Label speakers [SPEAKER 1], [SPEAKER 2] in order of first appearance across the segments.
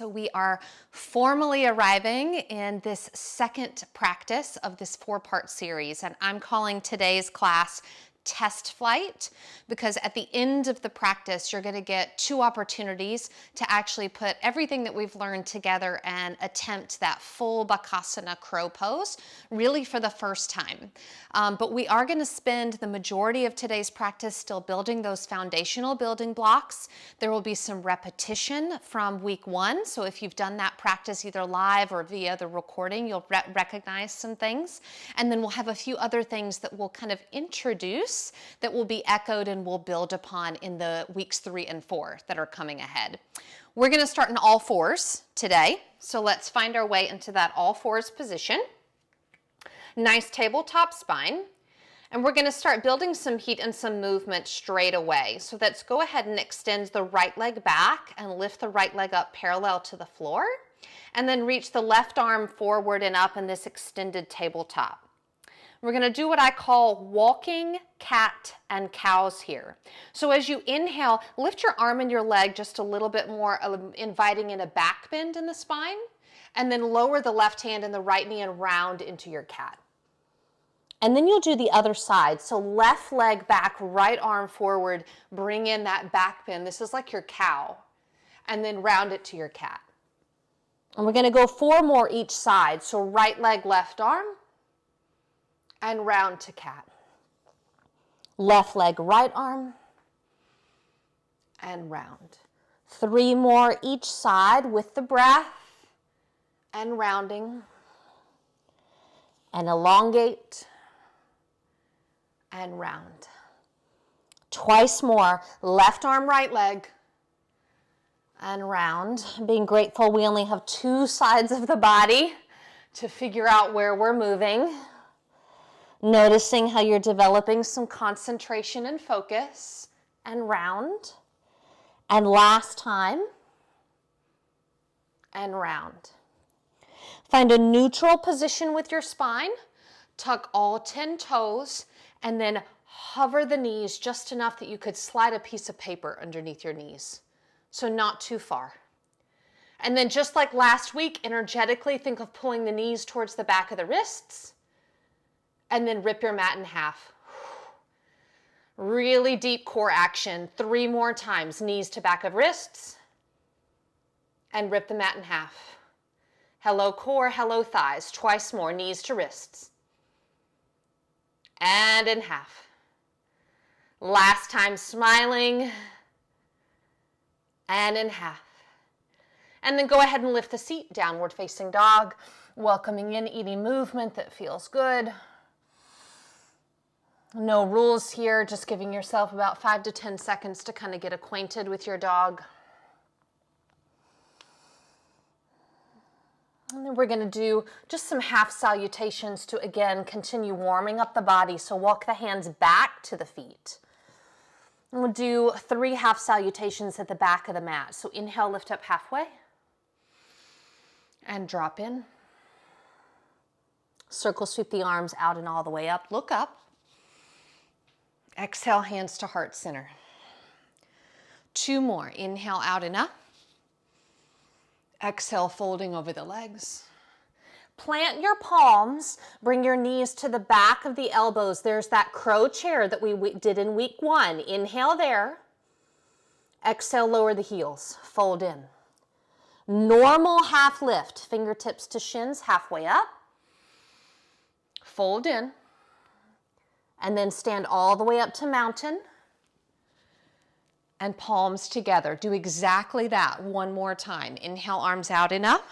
[SPEAKER 1] So we are formally arriving in this second practice of this 4-part series, and I'm calling today's class Test Flight, because at the end of the practice you're going to get 2 opportunities to actually put everything that we've learned together and attempt that full Bakasana crow pose really for the first time. But we are going to spend the majority of today's practice still building those foundational building blocks. There will be some repetition from week 1, so if you've done that practice either live or via the recording, you'll recognize some things. And then we'll have a few other things that we'll kind of introduce that will be echoed and we'll build upon in the weeks 3 and 4 that are coming ahead. We're going to start in all fours today, so let's find our way into that all fours position. Nice tabletop spine, and we're going to start building some heat and some movement straight away. So let's go ahead and extend the right leg back and lift the right leg up parallel to the floor, and then reach the left arm forward and up in this extended tabletop. We're going to do what I call walking cat and cows here. So as you inhale, lift your arm and your leg just a little bit more, inviting in a back bend in the spine, and then lower the left hand and the right knee and round into your cat. And then you'll do the other side. So left leg back, right arm forward, bring in that back bend. This is like your cow. And then round it to your cat. And we're going to go 4 more each side. So right leg, left arm, and round to cat. Left leg, right arm, and round. 3 more each side with the breath and rounding. And elongate and round. Twice more, left arm, right leg, and round. Being grateful we only have 2 sides of the body to figure out where we're moving. Noticing how you're developing some concentration and focus, and round. And last time, and round. Find a neutral position with your spine, tuck all 10 toes, and then hover the knees just enough that you could slide a piece of paper underneath your knees. So not too far. And then just like last week, energetically think of pulling the knees towards the back of the wrists, and then rip your mat in half. Really deep core action. 3 more times. Knees to back of wrists, and rip the mat in half. Hello core, hello thighs. Twice more. Knees to wrists, and in half. Last time, smiling, and in half. And then go ahead and lift the seat, downward facing dog, welcoming in any movement that feels good. No rules here, just giving yourself about 5 to 10 seconds to kind of get acquainted with your dog. And then we're going to do just some half salutations to, again, continue warming up the body. So walk the hands back to the feet. And we'll do 3 half salutations at the back of the mat. So inhale, lift up halfway, and drop in. Circle sweep the arms out and all the way up. Look up. Exhale, hands to heart center. 2 more. Inhale out and up. Exhale, folding over the legs. Plant your palms. Bring your knees to the back of the elbows. There's that crow chair that we did in week 1. Inhale there. Exhale, lower the heels. Fold in. Normal half lift. Fingertips to shins, halfway up. Fold in. And then stand all the way up to mountain. And palms together. Do exactly that 1 more time. Inhale, arms out and up.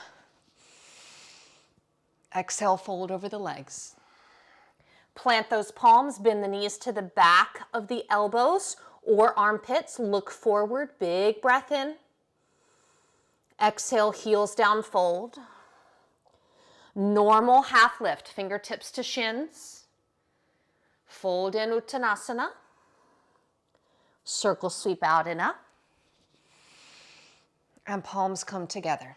[SPEAKER 1] Exhale, fold over the legs. Plant those palms, bend the knees to the back of the elbows or armpits. Look forward, big breath in. Exhale, heels down, fold. Normal half lift, fingertips to shins. Fold in Uttanasana. Circle sweep out and up. And palms come together.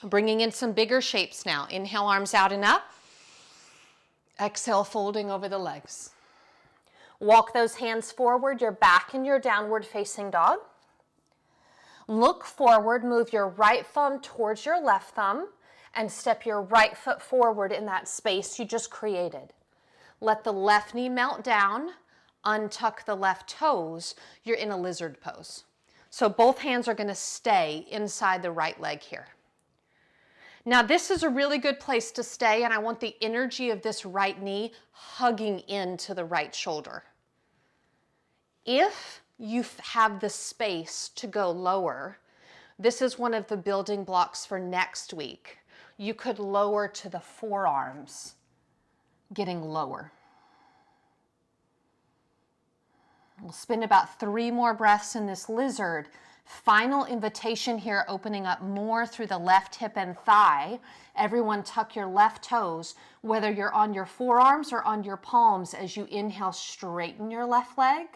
[SPEAKER 1] Bringing in some bigger shapes now. Inhale, arms out and up. Exhale, folding over the legs. Walk those hands forward. You're back in your downward facing dog. Look forward, move your right thumb towards your left thumb, and step your right foot forward in that space you just created. Let the left knee melt down, untuck the left toes. You're in a lizard pose. So both hands are going to stay inside the right leg here. Now this is a really good place to stay, and I want the energy of this right knee hugging into the right shoulder. If you have the space to go lower, this is one of the building blocks for next week. You could lower to the forearms, getting lower. We'll spend about 3 more breaths in this lizard. Final invitation here, opening up more through the left hip and thigh. Everyone tuck your left toes, whether you're on your forearms or on your palms. As you inhale, straighten your left leg.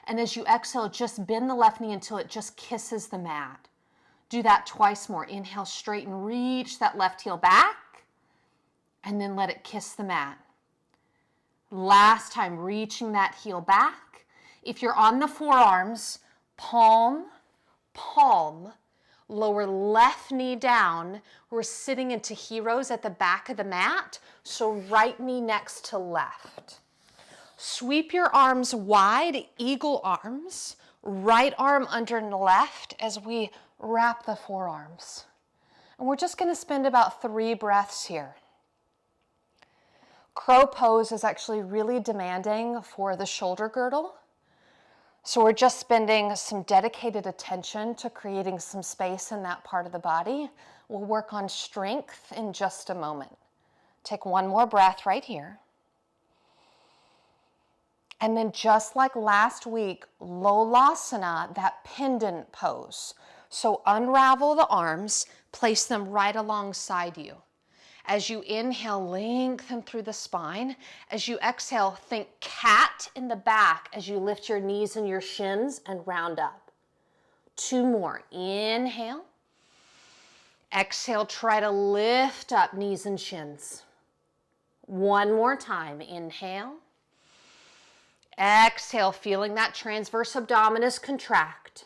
[SPEAKER 1] And as you exhale, just bend the left knee until it just kisses the mat. Do that twice more. Inhale, straighten, reach that left heel back, and then let it kiss the mat. Last time, reaching that heel back. If you're on the forearms, palm, palm, lower left knee down. We're sitting into heroes at the back of the mat, so right knee next to left. Sweep your arms wide, eagle arms, right arm under the left as we wrap the forearms. And we're just going to spend about 3 breaths here. Crow pose is actually really demanding for the shoulder girdle. So we're just spending some dedicated attention to creating some space in that part of the body. We'll work on strength in just a moment. Take 1 more breath right here. And then just like last week, Lolasana, that pendant pose. So unravel the arms, place them right alongside you. As you inhale, lengthen through the spine. As you exhale, think cat in the back as you lift your knees and your shins and round up. 2 more. Inhale. Exhale, try to lift up knees and shins. 1 more time. Inhale. Exhale, feeling that transverse abdominis contract.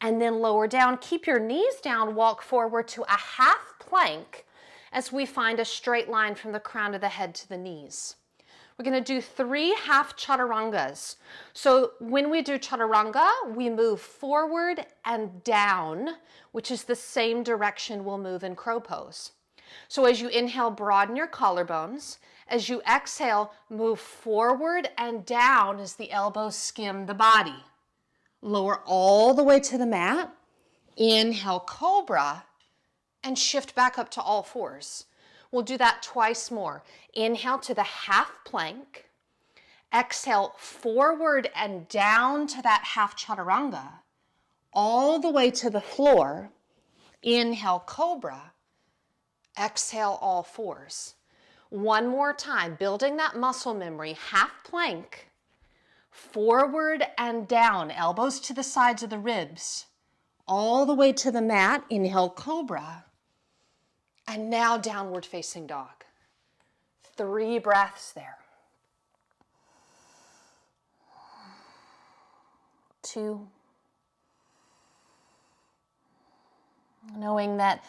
[SPEAKER 1] And then lower down. Keep your knees down. Walk forward to a half plank as we find a straight line from the crown of the head to the knees. We're going to do 3 half chaturangas. So when we do chaturanga, we move forward and down, which is the same direction we'll move in crow pose. So as you inhale, broaden your collarbones. As you exhale, move forward and down as the elbows skim the body. Lower all the way to the mat. Inhale, cobra, and shift back up to all 4s. We'll do that twice more. Inhale to the half plank. Exhale, forward and down to that half chaturanga, all the way to the floor. Inhale, cobra. Exhale, all 4s. 1 more time, building that muscle memory. Half plank, forward and down, elbows to the sides of the ribs, all the way to the mat. Inhale, cobra. And now downward facing dog. 3 breaths there. 2. Knowing that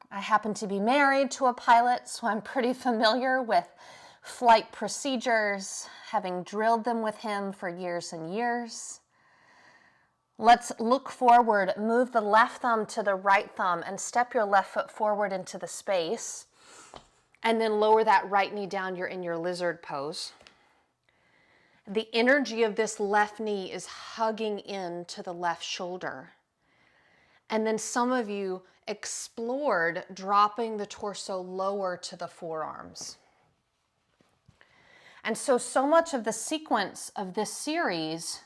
[SPEAKER 1] I happen to be married to a pilot, so I'm pretty familiar with flight procedures, having drilled them with him for years and years. Let's look forward, move the left thumb to the right thumb, and step your left foot forward into the space. And then lower that right knee down. You're in your lizard pose. The energy of this left knee is hugging into the left shoulder. And then some of you explored dropping the torso lower to the forearms. And so much of the sequence of this series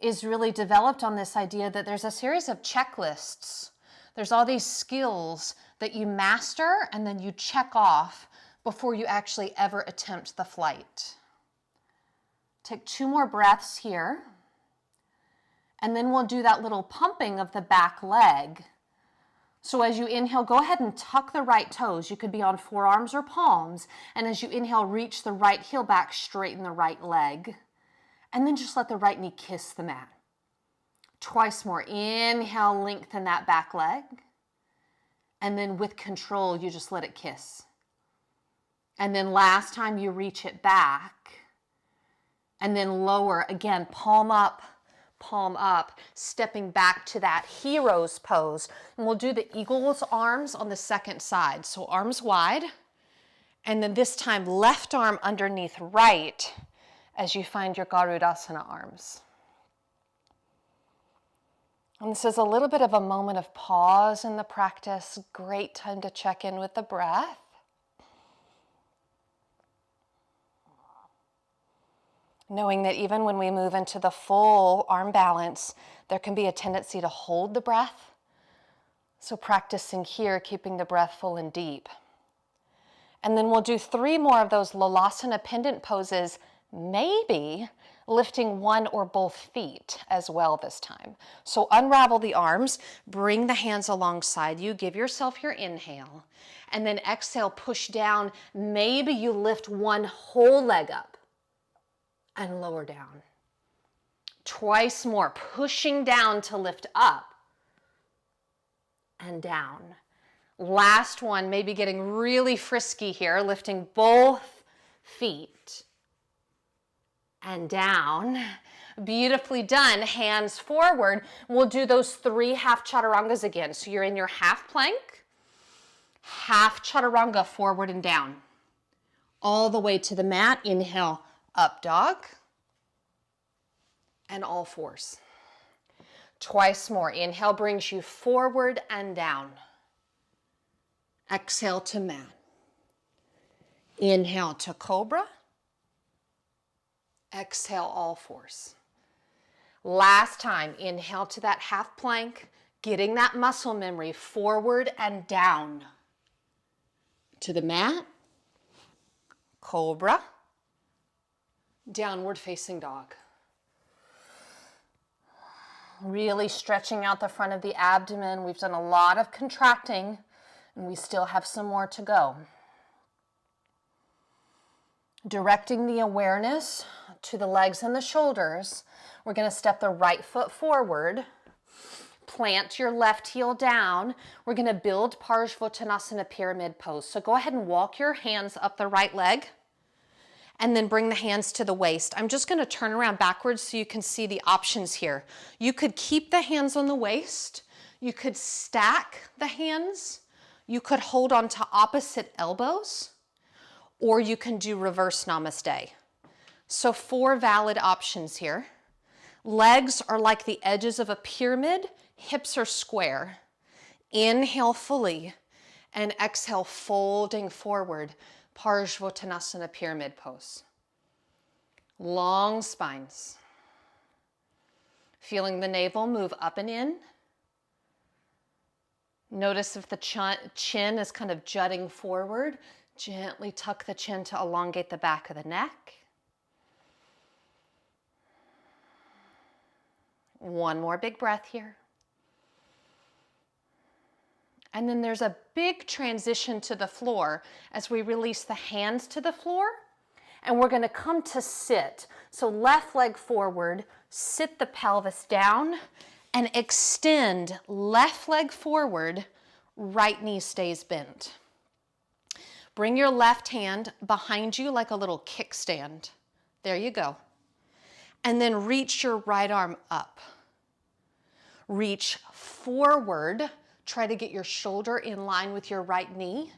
[SPEAKER 1] is really developed on this idea that there's a series of checklists. There's all these skills that you master and then you check off before you actually ever attempt the flight. Take 2 more breaths here. And then we'll do that little pumping of the back leg. So as you inhale, go ahead and tuck the right toes. You could be on forearms or palms. And as you inhale, reach the right heel back, straighten the right leg. And then just let the right knee kiss the mat. Twice more. Inhale, lengthen that back leg. And then with control, you just let it kiss. And then last time you reach it back. And then lower, again, palm up, stepping back to that hero's pose. And we'll do the eagle's arms on the second side. So arms wide. And then this time, left arm underneath right as you find your Garudasana arms. And this is a little bit of a moment of pause in the practice. Great time to check in with the breath. Knowing that even when we move into the full arm balance, there can be a tendency to hold the breath. So practicing here, keeping the breath full and deep. And then we'll do 3 more of those Lolasana pendant poses, maybe lifting one or both feet as well this time. So unravel the arms, bring the hands alongside you, give yourself your inhale, and then exhale, push down. Maybe you lift one whole leg up and lower down. Twice more, pushing down to lift up and down. Last one, maybe getting really frisky here, lifting both feet and down. Beautifully done. Hands forward. We'll do those 3 half chaturangas again. So you're in your half plank, half chaturanga, forward and down. All the way to the mat. Inhale, up dog. And all fours. Twice more. Inhale brings you forward and down. Exhale to mat. Inhale to cobra. Exhale, all fours. Last time, inhale to that half plank, getting that muscle memory, forward and down. To the mat, cobra, downward facing dog. Really stretching out the front of the abdomen. We've done a lot of contracting, and we still have some more to go. Directing the awareness to the legs and the shoulders. We're going to step the right foot forward. Plant your left heel down. We're going to build Parsvottanasana pyramid pose. So go ahead and walk your hands up the right leg and then bring the hands to the waist. I'm just going to turn around backwards so you can see the options here. You could keep the hands on the waist. You could stack the hands. You could hold on to opposite elbows, or you can do reverse namaste. So 4 valid options here. Legs are like the edges of a pyramid. Hips are square. Inhale fully and exhale, folding forward. Parsvottanasana pyramid pose. Long spines. Feeling the navel move up and in. Notice if the chin is kind of jutting forward. Gently tuck the chin to elongate the back of the neck. One more big breath here. And then there's a big transition to the floor as we release the hands to the floor. And we're going to come to sit. So left leg forward, sit the pelvis down, and extend left leg forward, right knee stays bent. Bring your left hand behind you like a little kickstand. There you go. And then reach your right arm up. Reach forward. Try to get your shoulder in line with your right knee.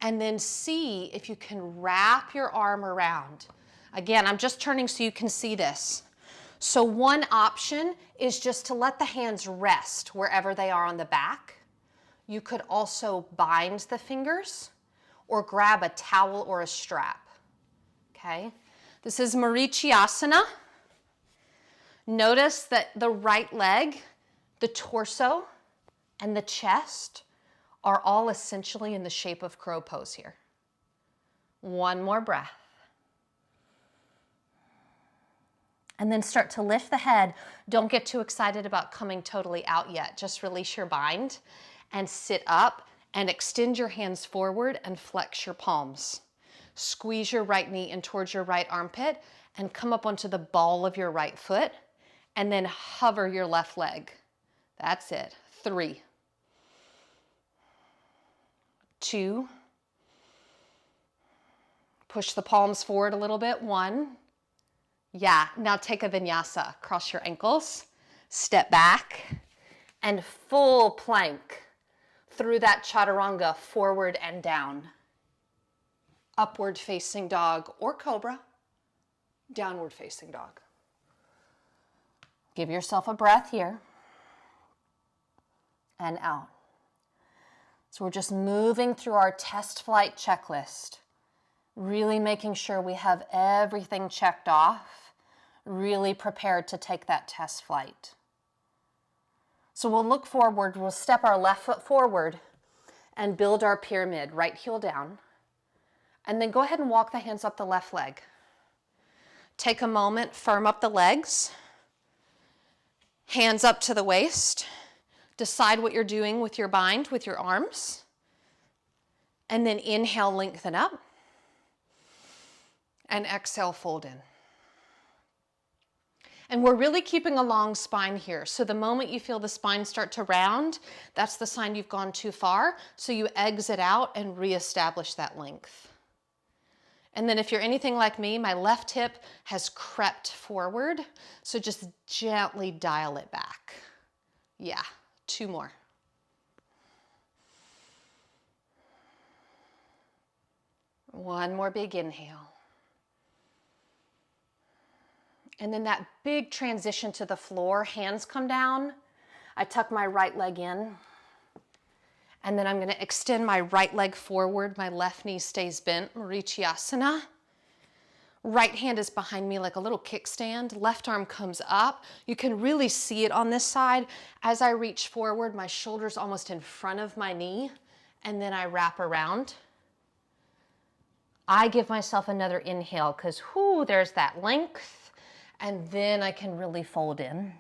[SPEAKER 1] And then see if you can wrap your arm around. Again, I'm just turning so you can see this. So one option is just to let the hands rest wherever they are on the back. You could also bind the fingers or grab a towel or a strap. Okay? This is Marichyasana. Notice that the right leg, the torso, and the chest are all essentially in the shape of crow pose here. One more breath. And then start to lift the head. Don't get too excited about coming totally out yet. Just release your bind and sit up and extend your hands forward and flex your palms. Squeeze your right knee in towards your right armpit and come up onto the ball of your right foot and then hover your left leg. That's it. 3, 2, push the palms forward a little bit. 1, yeah, now take a vinyasa. Cross your ankles, step back, and full plank through that chaturanga, forward and down. Upward facing dog or cobra, downward facing dog. Give yourself a breath here and out. So we're just moving through our test flight checklist, really making sure we have everything checked off, really prepared to take that test flight. So we'll look forward, we'll step our left foot forward and build our pyramid, right heel down. And then go ahead and walk the hands up the left leg. Take a moment, firm up the legs, hands up to the waist. Decide what you're doing with your bind, with your arms. And then inhale, lengthen up. And exhale, fold in. And we're really keeping a long spine here. So the moment you feel the spine start to round, that's the sign you've gone too far. So you exit out and reestablish that length. And then if you're anything like me, my left hip has crept forward. So just gently dial it back. Yeah, 2 more. One more big inhale. And then that big transition to the floor, hands come down. I tuck my right leg in. And then I'm going to extend my right leg forward. My left knee stays bent, Marichyasana. Right hand is behind me like a little kickstand. Left arm comes up. You can really see it on this side. As I reach forward, my shoulder's almost in front of my knee. And then I wrap around. I give myself another inhale because, whoo, there's that length. And then I can really fold in.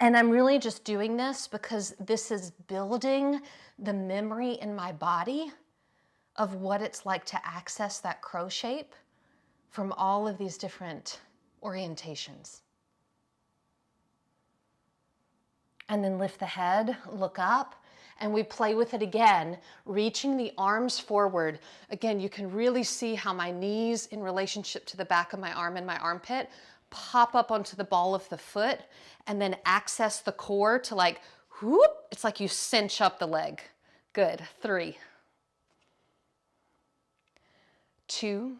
[SPEAKER 1] And I'm really just doing this because this is building the memory in my body of what it's like to access that crow shape from all of these different orientations. And then lift the head, look up, and we play with it again, reaching the arms forward. Again, you can really see how my knees in relationship to the back of my arm and my armpit pop up onto the ball of the foot and then access the core to like, whoop, it's like you cinch up the leg. Good, 3, 2.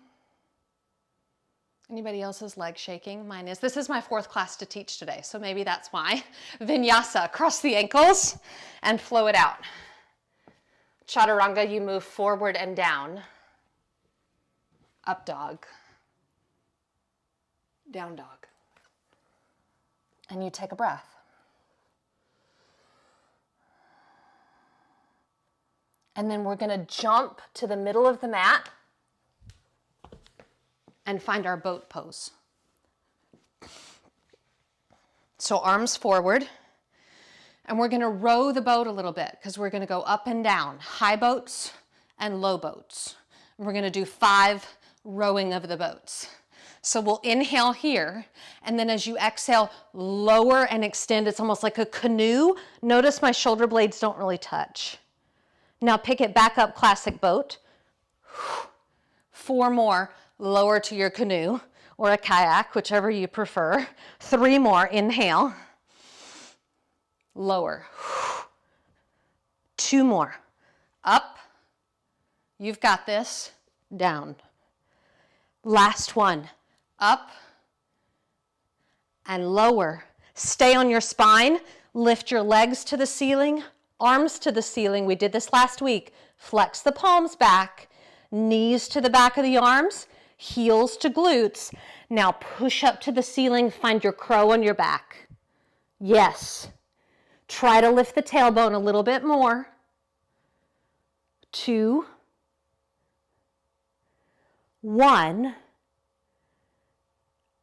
[SPEAKER 1] Anybody else's leg shaking? Mine is. This is my 4th class to teach today, so maybe that's why. Vinyasa, cross the ankles and flow it out. Chaturanga, you move forward and down. Up dog. Down dog. And you take a breath. And then we're going to jump to the middle of the mat and find our boat pose. So arms forward, and we're going to row the boat a little bit because we're going to go up and down, high boats and low boats. And we're going to do 5 rowing of the boats. So we'll inhale here, and then as you exhale, lower and extend. It's almost like a canoe. Notice my shoulder blades don't really touch. Now pick it back up, classic boat. 4 more. Lower to your canoe or a kayak, whichever you prefer. 3 more, inhale. Lower. 2 more. Up. You've got this. Down. Last one. Up and lower. Stay on your spine. Lift your legs to the ceiling, arms to the ceiling. We did this last week. Flex the palms back, knees to the back of the arms, heels to glutes. Now push up to the ceiling, find your crow on your back. Yes. Try to lift the tailbone a little bit more. 2, 1.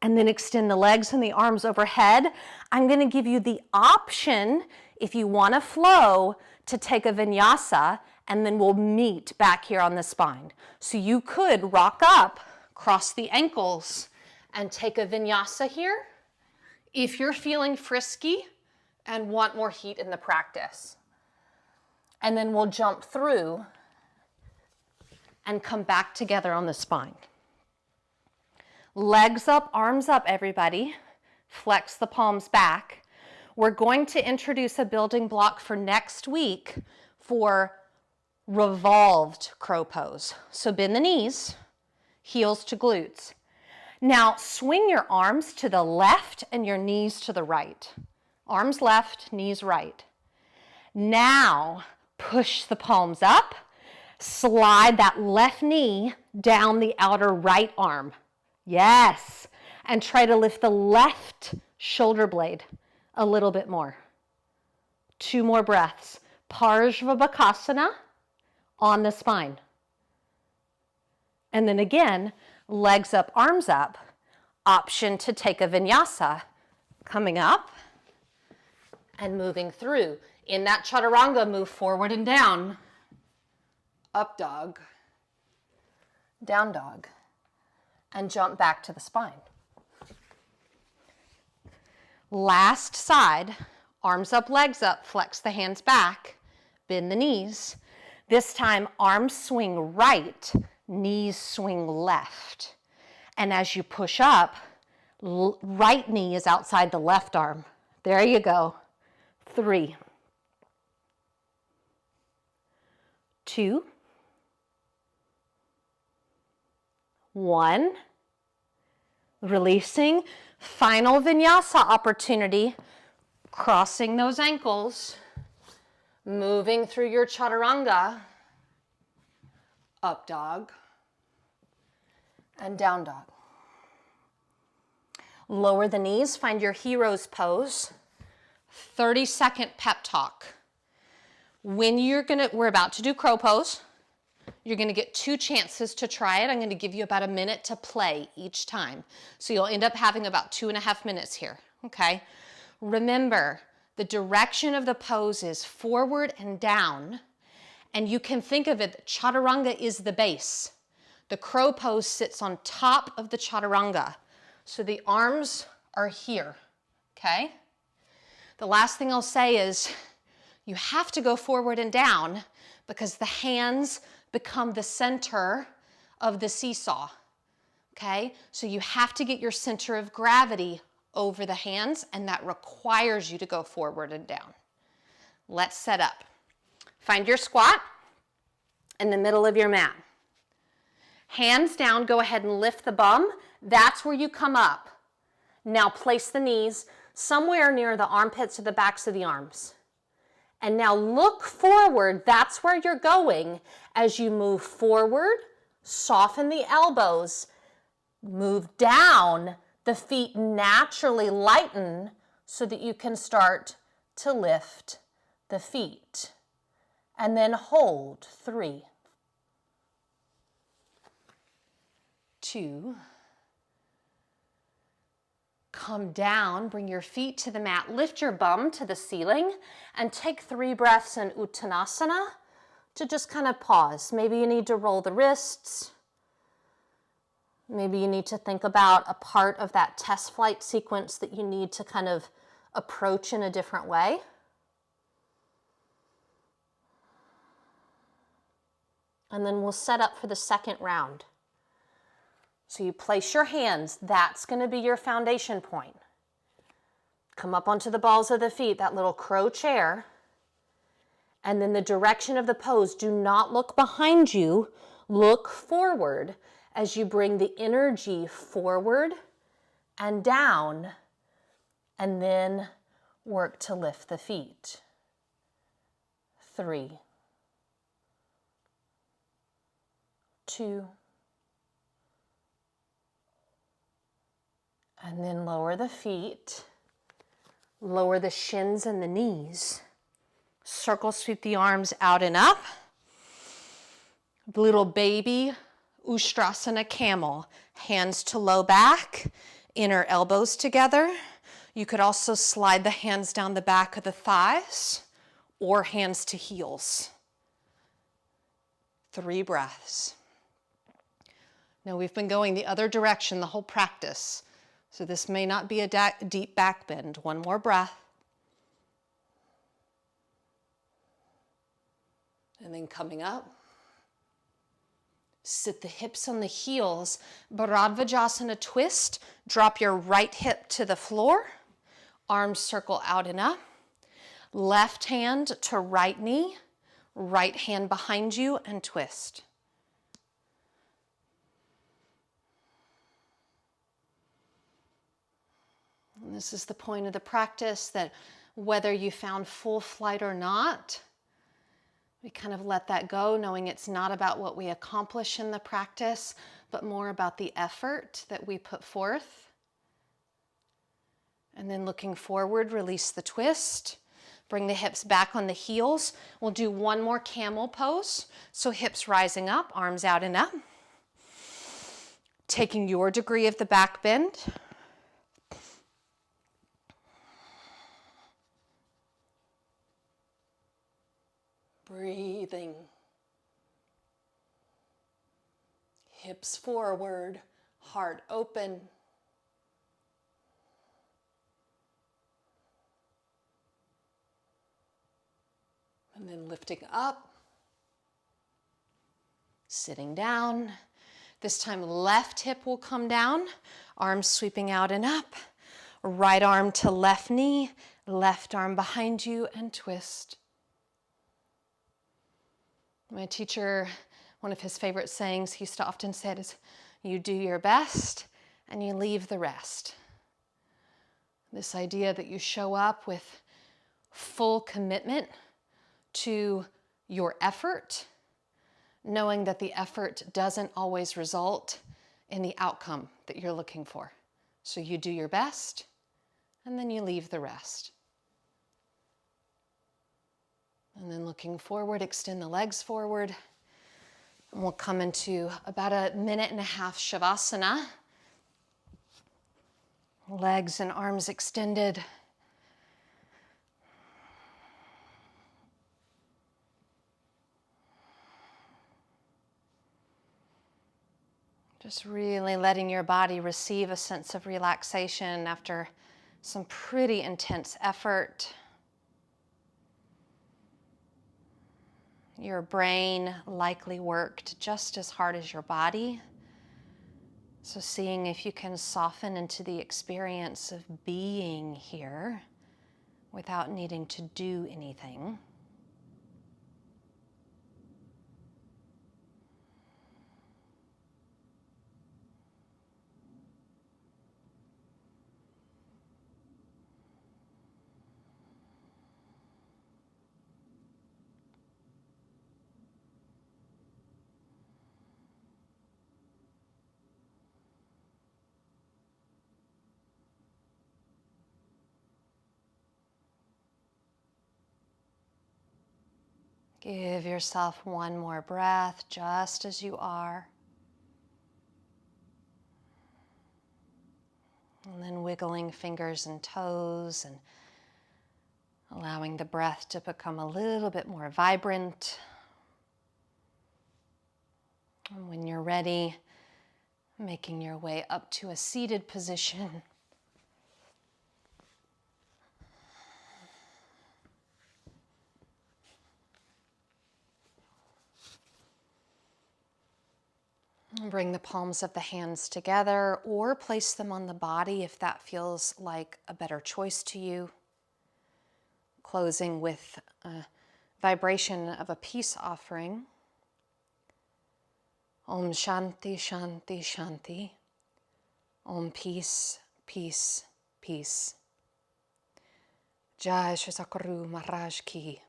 [SPEAKER 1] And then extend the legs and the arms overhead. I'm going to give you the option, if you want to flow, to take a vinyasa, and then we'll meet back here on the spine. So you could rock up, cross the ankles, and take a vinyasa here if you're feeling frisky and want more heat in the practice. And then we'll jump through and come back together on the spine. Legs up, arms up, everybody. Flex the palms back. We're going to introduce a building block for next week for revolved crow pose. So bend the knees, heels to glutes. Now swing your arms to the left and your knees to the right. Arms left, knees right. Now push the palms up, slide that left knee down the outer right arm. Yes, and try to lift the left shoulder blade a little bit more. 2 more breaths. Parshva Bakasana on the spine. And then again, legs up, arms up. Option to take a vinyasa. Coming up and moving through. In that chaturanga, move forward and down. Up dog, down dog, and jump back to the spine. Last side, arms up, legs up, flex the hands back, bend the knees. This time, arms swing right, knees swing left. And as you push up, right knee is outside the left arm. There you go. 3, 2, 1. Releasing. Final vinyasa opportunity. Crossing those ankles. Moving through your chaturanga. Up dog. And down dog. Lower the knees. Find your hero's pose. 30-second pep talk. We're about to do crow pose. You're going to get 2 chances to try it. I'm going to give you about a minute to play each time. So you'll end up having about 2.5 minutes here, okay? Remember, the direction of the pose is forward and down, and you can think of it, that chaturanga is the base. The crow pose sits on top of the chaturanga. So the arms are here, okay? The last thing I'll say is you have to go forward and down because the hands become the center of the seesaw, okay? So you have to get your center of gravity over the hands, and that requires you to go forward and down. Let's set up. Find your squat in the middle of your mat. Hands down, go ahead and lift the bum. That's where you come up. Now place the knees somewhere near the armpits or the backs of the arms. And now look forward. That's where you're going. As you move forward, soften the elbows. Move down. The feet naturally lighten so that you can start to lift the feet. And then hold. 3, 2. Come down, bring your feet to the mat, lift your bum to the ceiling, and take 3 breaths in Uttanasana to just kind of pause. Maybe you need to roll the wrists. Maybe you need to think about a part of that test flight sequence that you need to kind of approach in a different way. And then we'll set up for the second round. So you place your hands, that's going to be your foundation point. Come up onto the balls of the feet, that little crow chair. And then the direction of the pose, do not look behind you, look forward as you bring the energy forward and down, and then work to lift the feet. 3, 2, and then lower the feet, lower the shins and the knees. Circle sweep the arms out and up. Little baby Ustrasana camel. Hands to low back, inner elbows together. You could also slide the hands down the back of the thighs or hands to heels. 3 breaths. Now we've been going the other direction the whole practice, so this may not be a deep back bend. One more breath. And then coming up, sit the hips on the heels, Bharadvajasana twist, drop your right hip to the floor, arms circle out and up, left hand to right knee, right hand behind you and twist. And this is the point of the practice that whether you found full flight or not, we kind of let that go, knowing it's not about what we accomplish in the practice, but more about the effort that we put forth. And then looking forward, release the twist. Bring the hips back on the heels. We'll do one more camel pose. So hips rising up, arms out and up. Taking your degree of the back bend. Breathing. Hips forward, heart open. And then lifting up, sitting down. This time left hip will come down, arms sweeping out and up. Right arm to left knee, left arm behind you and twist. My teacher, one of his favorite sayings he used to often say is, you do your best and you leave the rest. This idea that you show up with full commitment to your effort, knowing that the effort doesn't always result in the outcome that you're looking for. So you do your best and then you leave the rest. And then looking forward, extend the legs forward. And we'll come into about a minute and a half Shavasana. Legs and arms extended. Just really letting your body receive a sense of relaxation after some pretty intense effort. Your brain likely worked just as hard as your body. So seeing if you can soften into the experience of being here without needing to do anything. Give yourself one more breath, just as you are. And then wiggling fingers and toes and allowing the breath to become a little bit more vibrant. And when you're ready, making your way up to a seated position. Bring the palms of the hands together or place them on the body if that feels like a better choice to you. Closing with a vibration of a peace offering. Om Shanti Shanti Shanti. Om Peace Peace Peace. Jai Shri Sakaru Maharaj Ki.